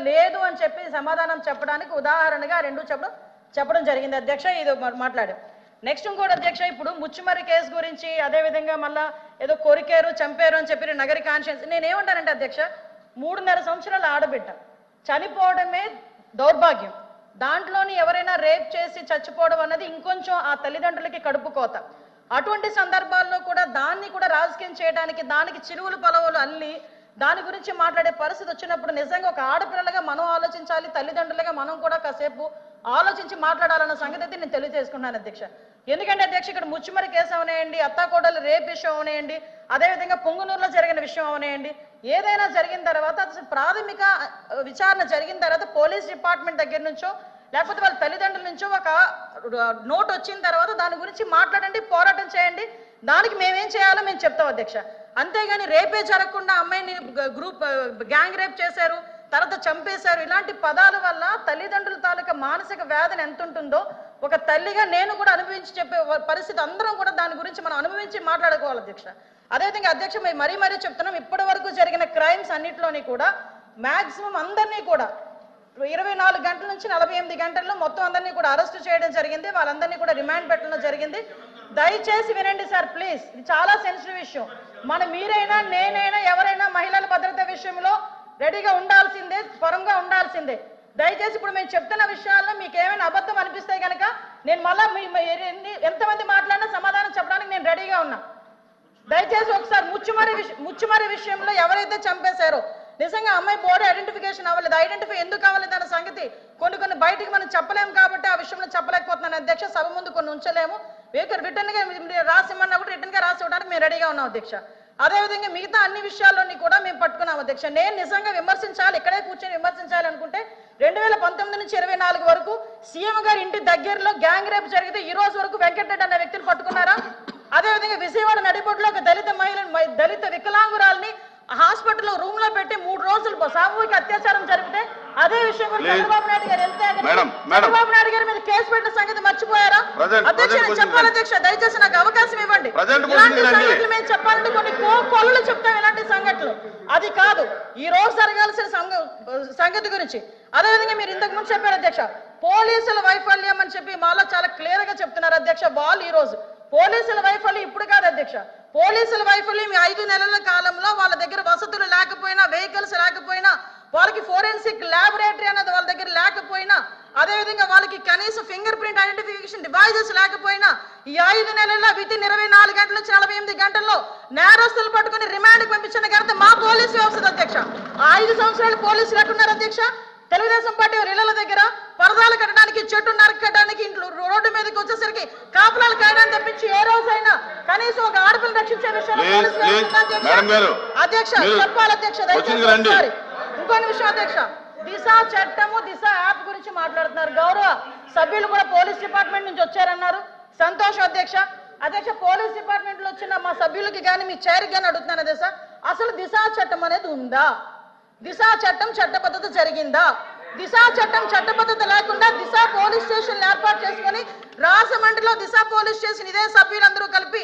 లేదు అని చెప్పి సమాధానం చెప్పడానికి ఉదాహరణగా రెండు చెప్పడం జరిగింది అధ్యక్ష. ఇది మాట్లాడాం. నెక్స్ట్ ఇంకోటి అధ్యక్ష, ఇప్పుడు ముచ్చుమరి కేసు గురించి అదేవిధంగా మళ్ళా ఏదో కొరికేరు చంపారు అని చెప్పి నగరి కాన్షియన్స్. నేనేమంటానంటే అధ్యక్ష, 3.5 సంవత్సరాల ఆడబిడ్డ చనిపోవడమే దౌర్భాగ్యం. దాంట్లోని ఎవరైనా రేప్ చేసి చచ్చిపోవడం అన్నది ఇంకొంచెం ఆ తల్లిదండ్రులకి కడుపు కోత. అటువంటి సందర్భాల్లో కూడా దాన్ని కూడా రాజకీయం చేయడానికి, దానికి చిరువులు పలవులు అల్లి దాని గురించి మాట్లాడే పరిస్థితి వచ్చినప్పుడు నిజంగా ఒక ఆడపిల్లలుగా మనం ఆలోచించాలి, తల్లిదండ్రులుగా మనం కూడా కాసేపు ఆలోచించి మాట్లాడాలన్న సంగతి అయితే నేను తెలియజేసుకున్నాను అధ్యక్ష. ఎందుకంటే అధ్యక్ష, ఇక్కడ ముచ్చుమరి కేసు అవనేయండి, అత్తాకోడలు రేప్ విషయం అవనేయండి, అదేవిధంగా పొంగునూరులో జరిగిన విషయం అవనేయండి, ఏదైనా జరిగిన తర్వాత అసలు ప్రాథమిక విచారణ జరిగిన తర్వాత పోలీస్ డిపార్ట్మెంట్ దగ్గర నుంచో లేకపోతే వాళ్ళ తల్లిదండ్రుల నుంచో ఒక నోట్ వచ్చిన తర్వాత దాని గురించి మాట్లాడండి, పోరాటం చేయండి. దానికి మేమేం చేయాలో మేము చెప్తాం అధ్యక్ష. అంతేగాని రేపే జరగకుండా అమ్మాయిని గ్యాంగ్ రేప్ చేశారు, తర్వాత చంపేశారు, ఇలాంటి పదాల వల్ల తల్లిదండ్రుల తాలూకా మానసిక వేదన ఎంత ఉంటుందో ఒక తల్లిగా నేను కూడా అనుభవించి చెప్పే పరిస్థితి అందరం కూడా దాని గురించి మనం అనుభవించి మాట్లాడుకోవాలి అధ్యక్ష. అదేవిధంగా అధ్యక్ష, మేము మరీ చెప్తున్నాం, ఇప్పటి వరకు జరిగిన క్రైమ్స్ అన్నింటిలోని కూడా మ్యాక్సిమం అందరినీ కూడా 24 గంటల నుంచి 48 గంటల్లో మొత్తం అందరినీ కూడా అరెస్ట్ చేయడం జరిగింది. వాళ్ళందరినీ కూడా రిమాండ్ పెట్టడం జరిగింది. దయచేసి వినండి సార్ ప్లీజ్, ఇది చాలా సెన్సిటివ్ విషయం. మీరైనా నేనైనా ఎవరైనా మహిళల భద్రత విషయంలో రెడీగా ఉండాల్సిందే, పరంగా ఉండాల్సిందే. దయచేసి ఇప్పుడు మేము చెప్తున్న విషయాల్లో మీకు ఏమైనా అబద్ధం అనిపిస్తే కనుక నేను మళ్ళా ఎంతమంది మాట్లాడినా సమాధానం చెప్పడానికి నేను రెడీగా ఉన్నా. దయచేసి ఒకసారి ముచ్చుమరి విషయంలో ఎవరైతే చంపేశారో నిజంగా అమ్మాయి బాడీ ఐడెంటిఫికేషన్ అవ్వలేదు. ఐడెంటిఫై ఎందుకు అవ్వలేదు అన్న సంగతి కొన్ని బయటికి మనం చెప్పలేము కాబట్టి ఆ విషయంలో చెప్పలేకపోతున్నాను అధ్యక్ష. సభ ముందు కొన్ని ఉంచలేము. రిటర్న్గా రాసిమ్మన్నా కూడా రిటర్న్గా రాసి ఇవ్వడానికి మేము రెడీగా ఉన్నాం అధ్యక్ష. అదేవిధంగా మిగతా అన్ని విషయాల్లోని కూడా మేము పట్టుకున్నాం అధ్యక్ష. నేను నిజంగా విమర్శించాలి, ఇక్కడే కూర్చొని విమర్శించాలి అనుకుంటే 2019 నుంచి 24 వరకు సీఎం గారి ఇంటి దగ్గరలో గ్యాంగ్ రేప్ జరిగితే ఈ రోజు వరకు వెంకటరెడ్డి అనే వ్యక్తిని పట్టుకున్నారా? అదేవిధంగా విజయవాడ నడిబొడ్డులో ఒక దళిత వికలాంగురాల్ని హాస్పిటల్లో రూమ్ లో పెట్టి 3 రోజులు సామూహిక అత్యాచారం జరిగితే అదే విషయం చంద్రబాబు నాయుడు గారు చంద్రబాబు నాయుడు గారి మీద కేసు పెట్టిన సంగతి మర్చిపోయారా అధ్యక్ష? చెప్పాలి అధ్యక్ష, దయచేసి నాకు అవకాశం ఇవ్వండి. ఇలాంటి సంగతులు మేము చెప్పాలంటే కొన్ని కొల్లు చెప్తాం, ఇలాంటి సంఘటనలు. అది కాదు ఈ రోజు జరగాల్సిన సంగతి గురించి. అదేవిధంగా మీరు ఇంతకు ముందు చెప్పారు అధ్యక్ష, పోలీసుల వైఫల్యం అని చెప్పి మాలో చాలా క్లియర్ గా చెప్తున్నారు అధ్యక్ష. వాళ్ళు ఈ రోజు పోలీసుల వైఫల్యం ఇప్పుడు కాదు అధ్యక్ష, పోలీసుల వైఫల్యం 5 నెలల కాలంలో వాళ్ళ దగ్గర వసతులు లేకపోయినా, వెహికల్స్ లేకపోయినా, వాళ్ళకి ఫోరెన్సిక్ ల్యాబొరేటరీ అన్నది వాళ్ళ దగ్గర లేకపోయినా, అదేవిధంగా వాళ్ళకి కనీసం ఫింగర్ ప్రింట్ ఐడెంటిఫికేషన్ డివైజెస్ లేకపోయినా ఈ 5 నెలల్లో వితిన్ 24 గంటల నుంచి 48 గంటల్లో నేరస్తులు పట్టుకుని రిమాండ్కి పంపించిన ఘనత మా పోలీసు వ్యవస్థ అధ్యక్ష. 5 సంవత్సరాలు పోలీసులు ఎట్టున్నారు అధ్యక్ష? తెలుగుదేశం పార్టీ ఇళ్ల దగ్గర పరదాలు కట్టడానికి, చెట్టు నరకడానికి, ఇంట్లో రోడ్డు మీదకి వచ్చేసరికి కాపులాలు కాయడానికి తప్పించి ఏ రోజైనా కనీసం ఒక ఆడపిల్లని రక్షించే విషయంలో అధ్యక్ష చెప్పాలి అధ్యక్ష. దయచేసి ఇంకొన్ని విషయం అధ్యక్ష, దిశ చట్టము, దిశ యాప్ గురించి మాట్లాడుతున్నారు. గౌరవ సభ్యులు కూడా పోలీస్ డిపార్ట్మెంట్ నుంచి వచ్చారన్నారు, సంతోషం అధ్యక్ష. అధ్యక్ష, పోలీస్ డిపార్ట్మెంట్ లో వచ్చిన మా సభ్యులకి కానీ మీ చైర్కి కానీ అడుగుతున్నాను అధ్యక్ష, అసలు దిశ చట్టం అనేది ఉందా? దిశ చట్టం చట్టబద్ధత జరిగిందా? దిశ చట్టం చట్టబద్ధత లేకుండా దిశ పోలీస్ స్టేషన్ ఏర్పాటు చేసుకుని రాజమండ్రిలో దిశ పోలీస్ స్టేషన్ ఇదే సభ్యులందరూ కలిపి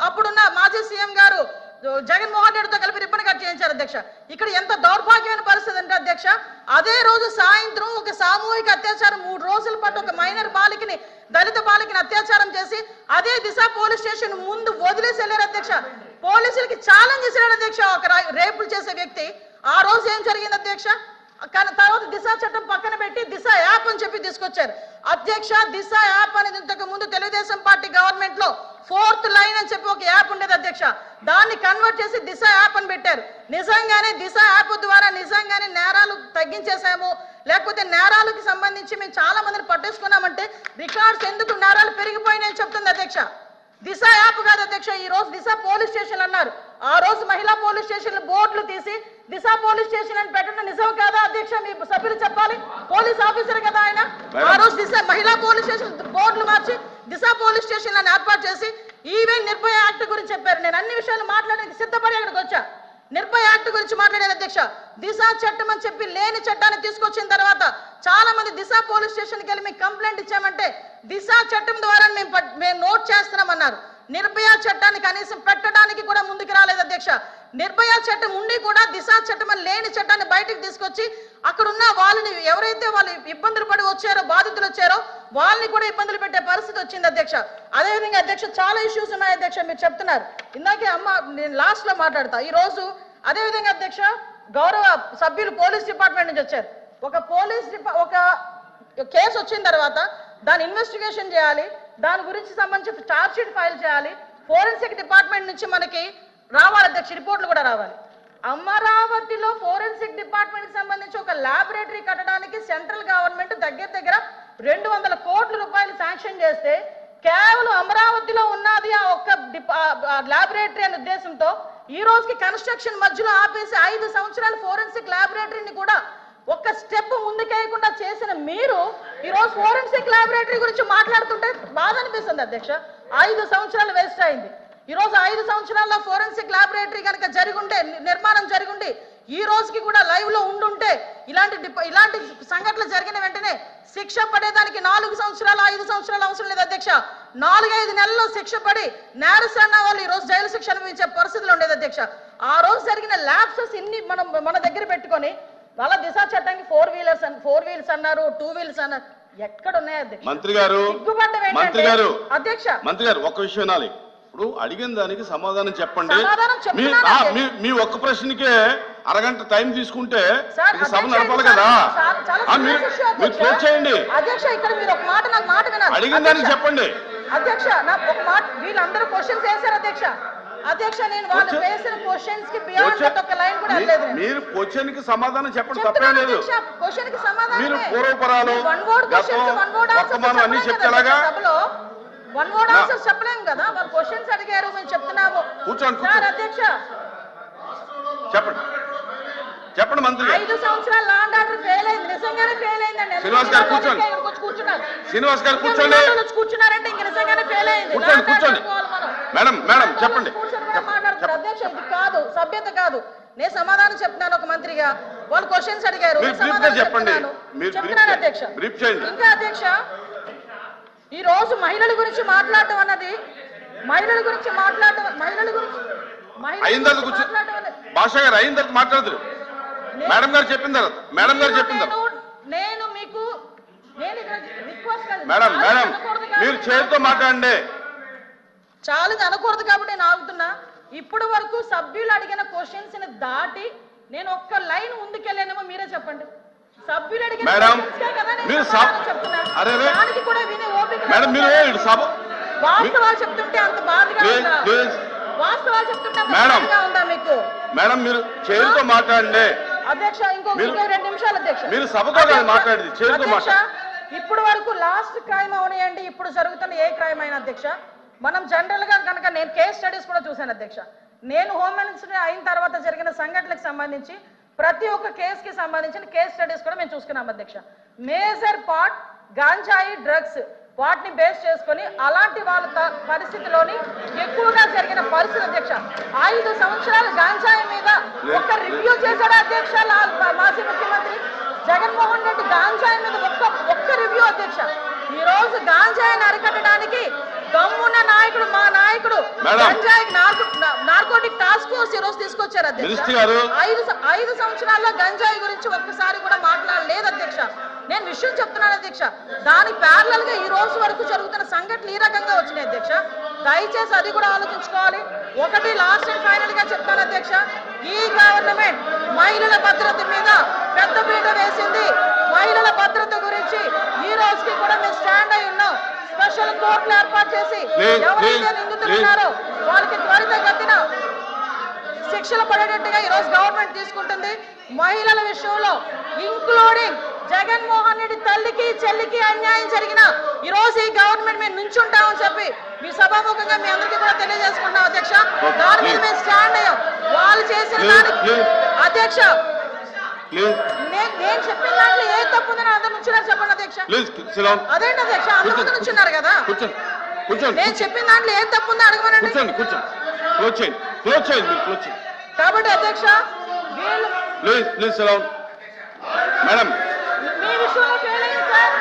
అప్పుడున్న మాజీ సీఎం గారు జగన్మోహన్ రెడ్డితో కలిపి రిబ్బన్ కట్ చేయించారు అధ్యక్ష. ఇక్కడ ఎంత దౌర్భాగ్యమైన పరిస్థితి అంటే అధ్యక్ష, అదే రోజు సాయంత్రం ఒక సామూహిక అత్యాచారం 3 రోజుల పాటు ఒక మైనర్ బాలికని, దళిత బాలికని అత్యాచారం చేసి అదే దిశ పోలీస్ స్టేషన్ ముందు వదిలేసి వెళ్ళారు అధ్యక్ష. పోలీసులకి ఛాలెంజ్ చేశాడు అధ్యక్ష ఒక రేపులు చేసే వ్యక్తి. ఆ రోజు ఏం జరిగింది అధ్యక్ష? కానీ తర్వాత దిశ చట్టం పక్కన పెట్టి దిశ యాప్ అని చెప్పి తీసుకొచ్చారు అధ్యక్ష. దిశ యాప్ అనేది ఇంతకు ముందు తెలుగుదేశం పార్టీ గవర్నమెంట్ లో 4th లైన్ అని చెప్పి ఒక యాప్ ఉండేది అధ్యక్ష. దాన్ని కన్వర్ట్ చేసి దిశ యాప్ అని పెట్టారు. నిజంగానే దిశ యాప్ ద్వారా నిజంగానే నేరాలు తగ్గించేసాము, లేకపోతే నేరాలకు సంబంధించి మేము చాలా మందిని పట్టేసుకున్నామంటే రికార్డ్స్ ఎందుకు నేరాలు పెరిగిపోయినాయని చెప్తుంది అధ్యక్ష. దిశ యాప్ కాదు అధ్యక్ష, ఈ రోజు దిశ పోలీస్ స్టేషన్ అన్నారు. ఆ రోజు మహిళా పోలీస్ స్టేషన్ బోర్డులు తీసి దిశ పోలీస్ స్టేషన్ అని పెట్టడం నిజం కాదా అధ్యక్ష? మీ సభ్యులు చెప్పాలి, పోలీస్ ఆఫీసర్ కదా ఆయన. ఆ రోజు దిశ మహిళా పోలీస్ స్టేషన్ బోర్డులు మార్చి దిశ పోలీస్ స్టేషన్ అని ఏర్పాటు చేసి ఈవెన్ నిర్భయ యాక్ట్ గురించి చెప్పారు. నేను అన్ని విషయాలు మాట్లాడడానికి సిద్ధపడి అక్కడికి వచ్చా. నిర్భయ యాక్ట్ గురించి మాట్లాడారు అధ్యక్ష. దిశ చట్టం అని చెప్పి లేని చట్టాన్ని తీసుకొచ్చిన తర్వాత చాలా మంది దిశ పోలీస్ స్టేషన్కి వెళ్ళి మేము కంప్లైంట్ ఇచ్చామంటే దిశ చట్టం ద్వారా మేము నోట్ చేస్తున్నామన్నారు. నిర్భయ చట్టాన్ని కనీసం పెట్టడానికి కూడా ముందుకు రాలేదు అధ్యక్ష. నిర్భయ చట్టం ఉండి కూడా దిశ చట్టం లేని చట్టాన్ని బయటకు తీసుకొచ్చి అక్కడున్న వాళ్ళని ఎవరైతే వాళ్ళు ఇబ్బందులు పడి వచ్చారో, బాధితులు వచ్చారో వాళ్ళని కూడా ఇబ్బందులు పెట్టే పరిస్థితి వచ్చింది అధ్యక్ష. అదేవిధంగా అధ్యక్ష చాలా ఇష్యూస్ ఉన్నాయి అధ్యక్ష, మీరు చెప్తున్నారు. ఇందాకే అమ్మ నేను లాస్ట్ లో మాట్లాడతా. ఈ రోజు అదేవిధంగా అధ్యక్ష గౌరవ సభ్యులు పోలీస్ డిపార్ట్మెంట్ నుంచి వచ్చారు. ఒక కేసు వచ్చిన తర్వాత దాని ఇన్వెస్టిగేషన్ చేయాలి, దాని గురించి సంబంధించి ఛార్జ్ షీట్ ఫైల్ చేయాలి, ఫోరెన్సిక్ డిపార్ట్మెంట్ నుంచి మనకి రావాలి అధ్యక్ష, రిపోర్ట్లు కూడా రావాలి. అమరావతిలో ఫోరెన్సిక్ డిపార్ట్మెంట్ సంబంధించి ఒక ల్యాబొరేటరీ కట్టడానికి సెంట్రల్ గవర్నమెంట్ దగ్గర 200 కోట్ల రూపాయలు శాంక్షన్ చేస్తే కేవలం అమరావతిలో ఉన్నది ఆ ఒక్క ల్యాబొరేటరీ అనే ఉద్దేశంతో ఈ రోజుకి కన్స్ట్రక్షన్ మధ్యలో ఆపేసి 5 సంవత్సరాల ఫోరెన్సిక్ ల్యాబొరేటరీని కూడా ఒక్క స్టెప్ ముందుకేయకుండా చేసిన మీరు ఈ రోజు ఫోరెన్సిక్ ల్యాబొరేటరీ గురించి మాట్లాడుతుంటే బాధ అనిపిస్తుంది అధ్యక్ష. 5 సంవత్సరాలు వేస్ట్ అయింది. ఈ రోజు 5 సంవత్సరాల్లో ఫోరెన్సిక్ ల్యాబొరేటరీ కనుక జరిగుంటే, నిర్మాణం జరిగుండి ఈ రోజుకి కూడా లైవ్ లో ఉండుంటే ఇలాంటి సంఘటనలు జరిగిన వెంటనే శిక్ష పడేదానికి 4 సంవత్సరాలు 5 సంవత్సరాలు అవసరం లేదు అధ్యక్ష. 4-5 నెలల్లో శిక్ష పడి నేరస్తున్న వాళ్ళు ఈ రోజు జైలు శిక్ష అనుభవించే పరిస్థితులు ఉండేది అధ్యక్ష. ఆ రోజు జరిగిన ల్యాబ్సెస్ ఇన్ని మన దగ్గర పెట్టుకొని వాళ్ళ దిశ చట్టానికి 4 వీలర్స్ అన్నారు, 2 వీలర్స్ అన్నారు. ఎక్కడ ఉన్నాయి అధ్యక్ష? మంత్రి గారు అధ్యక్ష మంత్రి గారు ఒక విషయం వినాలి. ఇప్పుడు అడిగిన దానికి సమాధానం చెప్పండి. మీ ఒక్క ప్రశ్నకే అరగంట టైం తీసుకుంటే సభ నడపాలి కదా. మీరు క్లోజ్ చేయండి అధ్యక్ష. ఇక్కడ మీరు ఒక మాట నాకు మాట వినాలి. అడిగిన దానికి చెప్పండి అధ్యక్ష. నాకు ఒక మాట, వీళ్ళందరూ క్వశ్చన్స్ వేశారు అధ్యక్ష. అధ్యక్ష నేను వాళ్ళు వేసిన క్వశ్చన్స్ కి బియాండ్ ఒక లైన్ కూడా లేదు. మీరు క్వశ్చన్ కి సమాధానం చెప్పండి, తప్పే లేదు. క్వశ్చన్ కి సమాధానం మీరు పూర్వపరాలు వర్తమానం అన్ని చెప్తేలాగా సభలో 1 వర్డ్ ఆన్సర్స్ చెప్పలేము కదా. వాళ్ళు క్వశ్చన్స్ అడిగారు, మేము చెప్తున్నాము. కూర్చోండి సార్ అధ్యక్ష చెప్పండి మంత్రి. 5 సంవత్సరాలు లా అండ్ ఆర్డర్ ఫెయిల్ అయింది, నిజంగానే ఫెయిల్ అయిందండి. శ్రీనివాస్ గారు కూర్చోండి. శ్రీనివాస్ గారు కూర్చోండి. కూర్చున్నారంటే ఇంక నిజంగానే ఫెయిల్ అయింది. కూర్చోండి. మేడం చెప్పండి. మాట్లాడుతున్నారు అధ్యక్ష, ఇది కాదు, సభ్యత కాదు. నేను సమాధానం చెప్తున్నాను ఒక మంత్రిగా. వాళ్ళు క్వశ్చన్స్ అడిగారు, చెప్పండి. చెప్తున్నాను అధ్యక్ష. ఇంకా అధ్యక్ష ఈ రోజు మహిళల గురించి మాట్లాడటం అన్నది భాష గారు అయిన తర్వాత మాట్లాడదు. మేడం గారు చెప్పిన తర్వాత నేను మీకు రిక్వెస్ట్ మేడం మీరు చేతితో మాట్లాడండి. చాలా అనకూడదు కాబట్టి నేను ఆగుతున్నా. ఇప్పటి వరకు సభ్యులు అడిగిన క్వశ్చన్స్ ని దాటి నేను ఒక్క లైన్ ముందుకెళ్ళానేమో మీరే చెప్పండి. సభ్యులు అడిగిన వాస్తవాలు చెప్తుంటే అంత బాధగా ఉందా? వాస్తవాలు చెప్తుంటే ఉందా మీకు? మేడం మీరు చేతితో మాట్లాడండి అధ్యక్ష. ఇంకో 2 నిమిషాలు అధ్యక్ష. మీరు సభతో మాట్లాడేది చేతితో మాట్లాడండి. ఇప్పటి వరకు లాస్ట్ క్రైమ్ అవనియండి, ఇప్పుడు జరుగుతున్న ఏ క్రైమ్ అయినా అధ్యక్ష, మనం జనరల్ గా కనుక నేను కేస్ స్టడీస్ కూడా చూశాను అధ్యక్ష. నేను హోమ్ మినిస్టర్ అయిన తర్వాత జరిగిన సంఘటనలకు సంబంధించి ప్రతి ఒక్క కేసుకి సంబంధించిన కేస్ స్టడీస్ కూడా మేము చూసుకున్నాం అధ్యక్ష. మేజర్ పార్ట్ గాంజాయి డ్రగ్స్ వాటిని బేస్ చేసుకొని అలాంటి వాళ్ళ పరిస్థితిలోని ఎక్కువగా జరిగిన పరిస్థితి అధ్యక్ష. 5 సంవత్సరాలు గాంజాయి మీద ఒక్క రివ్యూ చేశాడు అధ్యక్ష మాజీ ముఖ్యమంత్రి జగన్మోహన్ రెడ్డి. గాంజాయి మీద ఒక్క రివ్యూ అధ్యక్ష. ఈ రోజు గాంజాయిని అరికట్టడానికి దమ్మున్న నాయకుడు మా నాయకుడు గంజాయి నార్కోటిక్ టాస్క్ ఫోర్స్ ఈ రోజు తీసుకొచ్చారు అధ్యక్ష. 5 సంవత్సరాల్లో గంజాయి గురించి ఒక్కసారి కూడా మాట్లాడలేదు అధ్యక్ష. నేను విషయం చెప్తున్నాను అధ్యక్ష. దానికి ప్యారలల్ గా ఈ రోజు వరకు జరుగుతున్న సంఘటనలు ఈ రకంగా వచ్చినాయి అధ్యక్ష. దయచేసి అది కూడా ఆలోచించుకోవాలి. ఒకటి లాస్ట్ అండ్ ఫైనల్ గా చెప్తాను అధ్యక్ష, ఈ గవర్నమెంట్ మహిళల భద్రత మీద పెద్ద పీట వేసింది. మహిళల భద్రత గురించి ఈ రోజుకి కూడా మేము స్టాండ్ అయి ఉన్నాం. స్పెషల్ కోర్టులు ఏర్పాటు చేసి ఎవరైతే నిందితులు ఉన్నారో వాళ్ళకి త్వరితగతిన శిక్షలు పడేటట్టుగా ఈ రోజు గవర్నమెంట్ తీసుకుంటుంది. మహిళల విషయంలో ఇంక్లూడింగ్ జగన్మోహన్ రెడ్డి తల్లికి చెల్లికి అన్యాయం జరిగిన ఈ రోజు ఈ గవర్నమెంట్ మేము నుంచుంటామని చెప్పి మీ సభాముఖంగా మీ అందరికీ కూడా తెలియజేసుకుంటాం అధ్యక్ష. దాని మీద మేము స్టాండ్ అయ్యాం. వాళ్ళు చేసిన దానికి అధ్యక్ష నేను చెప్పిన దాంట్లో ఏ తప్పు ఉందని అందరు నుంచున్నారు చెప్పండి అధ్యక్ష. అదేంటి అధ్యక్ష, అందరూ నుంచున్నారు కదా. నేను చెప్పిన దాంట్లో ఏ తప్పు ఉందో అడగమనండి. కాబట్టి అధ్యక్ష మేడం మీ విషయంలో ఫెయిల్ అయింది సార్,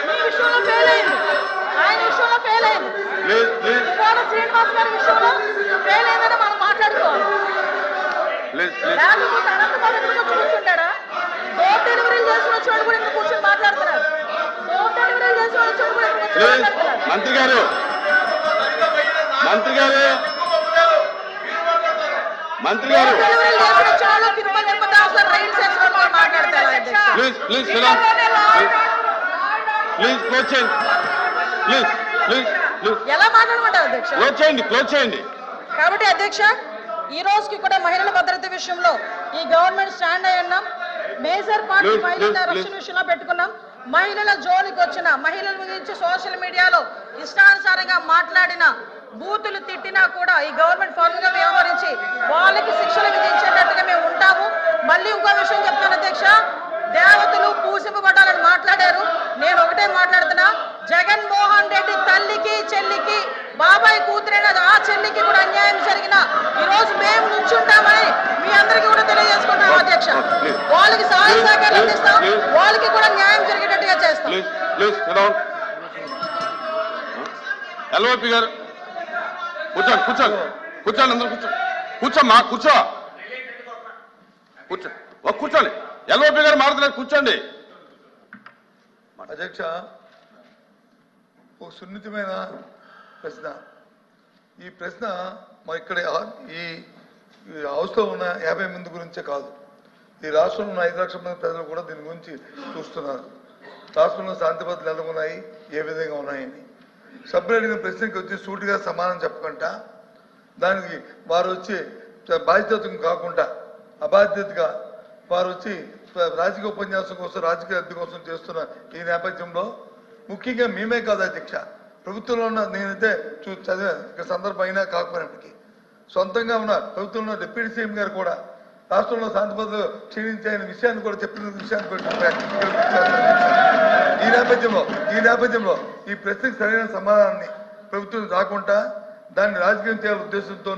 మీ విషయంలో ఫెయిల్ అయింది, ఆయన విషయంలో ఫెయిల్ అయింది. పువ్వాడ శ్రీనివాస్ గారి విషయంలో ఫెయిల్ అయిందని మనం మాట్లాడుకోవాలి. లేకపోతే అనంతబాబు ఎందుకు కూర్చుంటాడా? డోర్ డెలివరీలు చేసిన చోటు కూడా ఇక్కడ కూర్చొని మాట్లాడుతున్నారు. డోర్ డెలివరీలు చేసిన చోటు కూడా ఇక్కడ కూర్చొని మాట్లాడుతున్నారు. మంత్రి గారు ప్లీజ్ ఎలా మాట్లాడమంటారు అధ్యక్ష? క్లోజ్ చేయండి. కాబట్టి అధ్యక్ష, ఈ రోజుకి కూడా మహిళల భద్రత విషయంలో ఈ గవర్నమెంట్ స్టాండ్ అయి ఉన్నాం. మేజర్ పార్టీ మహిళల రక్షణ విషయంలో పెట్టుకున్నాం. మహిళల జోలికి వచ్చిన మహిళల గురించి సోషల్ మీడియాలో ఇష్టానుసారంగా మాట్లాడిన బూతులు తిట్టినా కూడా ఈ గవర్నమెంట్ ఫార్మ్ గా వ్యవహరించి వాళ్ళకి శిక్షలు విధించేటట్టుగా మేము ఉంటాము. మళ్ళీ ఇంకో విషయం చెప్తాను అధ్యక్ష, దేవతలు పూజింపబడాలని మాట్లాడారు. నేను ఒకటే మాట్లాడుతున్నా, జగన్మోహన్ రెడ్డి తల్లికి చెల్లికి బాబాయ్ కూతురైన ఆ చెల్లికి కూడా అన్యాయం జరిగిన ఈ రోజు మేము నుంచుంటామని మీ అందరికీ కూడా తెలియజేసుకుంటాం అధ్యక్ష. వాళ్ళకి సహాయ సహకారం అందిస్తాం, వాళ్ళకి కూడా న్యాయం జరిగేటట్టుగా చేస్తాం. ఎల్ఓపి గారు కూర్చోండి అందరూ కూర్చోండి. ఎల్ఓపి గారు మాట్లాడుతున్నారు, కూర్చోండి. అధ్యక్ష, ఒక సున్నితమైన ప్రశ్న. ఈ ప్రశ్న మా ఇక్కడ ఈ హౌస్లో ఉన్న 50 మంది గురించే కాదు, ఈ రాష్ట్రంలో ఉన్న 5 లక్షల మంది ప్రజలు కూడా దీని గురించి చూస్తున్నారు. రాష్ట్రంలో శాంతి భద్రతలు ఎలా ఉన్నాయి, ఏ విధంగా ఉన్నాయని. సభ్యులు అడిగిన ప్రశ్నకి వచ్చి సూటిగా సమాధానం చెప్పకుండా దానికి వారు వచ్చి బాధ్యతను కాకుండా అబాధ్యతగా వారు వచ్చి రాజకీయ ఉపన్యాసం కోసం రాజకీయ అద్దె కోసం చేస్తున్న ఈ నేపథ్యంలో ముఖ్యంగా మేమే కాదు అధ్యక్ష, ప్రభుత్వంలో ఉన్న నేనైతే చదివా ఇక సందర్భం అయినా కాకపోయినప్పటికీ సొంతంగా ఉన్న ప్రభుత్వంలో డిప్యూటీ సీఎం గారు కూడా రాష్ట్రంలో శాంతి భద్రతలు క్షీణించాయనే విషయాన్ని కూడా చెప్పిన విషయాన్ని ఈ నేపథ్యంలో ఈ ప్రశ్నకు సరైన సమాధానాన్ని ప్రభుత్వం రాకుండా దాన్ని రాజకీయం చేయాలనే ఉద్దేశంతో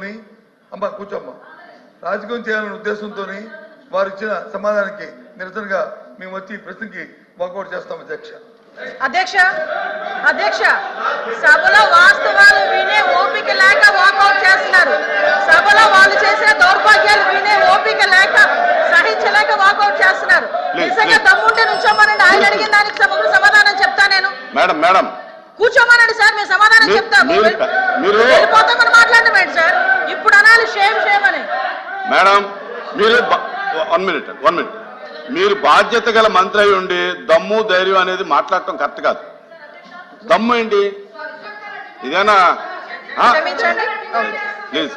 రాజకీయం చేయాలనే ఉద్దేశంతో వారు ఇచ్చిన సమాధానానికి నిరసనగా మేము వచ్చి ఈ ప్రశ్నకి వాకౌట్ చేస్తాం అధ్యక్ష, సభలో వాస్తవాలు వినే ఓపిక లేక వాకౌట్ చేస్తున్నారు. సభలో వాళ్ళు చేసిన దౌర్భాగ్యాలు వినే ఓపిక లేక సహించలేక వాకౌట్ చేస్తున్నారు. నిజంగా దమ్ముంటే నుంచోమనండి, ఆయన అడిగిన దానికి సమాధానం చెప్తా. నేను మేడం కూర్చోమనండి సార్, మేము సమాధానం చెప్తాము. వెళ్ళిపోతామని మాట్లాడడం ఏంటి సార్? ఇప్పుడు అనాలి షేమ్ అని. మేడం మీరు 1 మినిట్ మీరు బాధ్యత గల మంత్రి అయి ఉండి దమ్ము ధైర్యం అనేది మాట్లాడటం కరెక్ట్ కాదు. దమ్ము ఏంటి ఇదేనా? ప్లీజ్